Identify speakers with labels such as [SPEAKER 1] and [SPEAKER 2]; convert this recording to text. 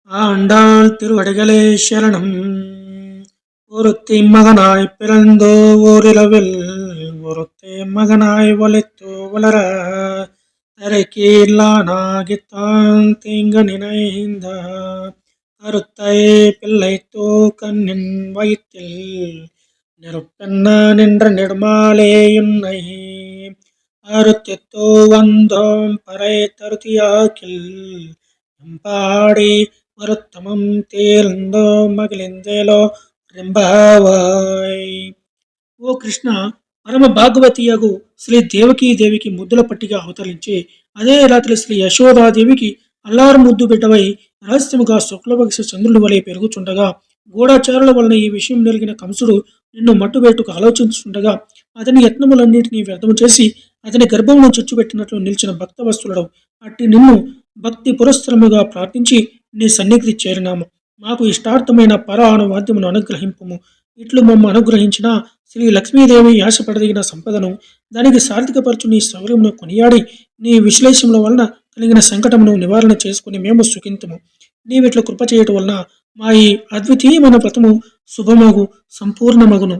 [SPEAKER 1] ஆண்டாள் திருவடிகளே சரணம். ஒருத்தி மகனாய் பிறந்தோ ஓரிரவில், ஒருத்தி மகனாய் ஒலித்து வளர, தரைக்கீழானாகித்தான் தீங்கு நினைந்த கருத்தை பிள்ளைத்தோ கண்ணின் வயிற்றில் நெருப்பென்ன நின்ற நெடுமாலே உன்னை அறுத்தித்தோ வந்தோம் பறை தருத்தியாக்கில் பாடி வருத்தமம் తీర్ందో మగిలిందేలో రెంబావాయ్. ఓ కృష్ణ, పరమ భాగవతియగు శ్రీ దేవకీ దేవికి ముద్దుల పట్టిగా అవతరించి అదే రాత్రి శ్రీ యశోదాదేవికి అల్లారు ముద్దు బిడ్డవై రహస్యముగా శుక్లపక్ష చంద్రుడి వలె పెరుగుచుండగా, గూఢచారుల వలన ఈ విషయం నెరిగిన కంసుడు నిన్ను మట్టుబెట్టుకు ఆలోచించుండగా అతని యత్నములన్నిటినీ వ్యర్థము చేసి అతని గర్భమును చుచ్చుపెట్టినట్లు నిలిచిన భక్త వస్తువులడు. అట్టి నిన్ను భక్తి పురస్సరముగా ప్రార్థించి నీ సన్నిధి చేరినాము. మాకు ఇష్టార్థమైన పర అనువాద్యమును అనుగ్రహింపము. ఇట్లు మమ్మ అనుగ్రహించిన శ్రీ లక్ష్మీదేవి ఆశపడదగిన సంపదను, దానికి సార్థకపరచు నీ శౌర్యమును కొనియాడి నీ విశ్లేషముల వలన కలిగిన సంకటమును నివారణ చేసుకుని మేము సుఖింతుము. నీవిట్లు కృప చేయటం వలన మా ఈ అద్వితీయమైన వ్రతము శుభమగు సంపూర్ణమగును.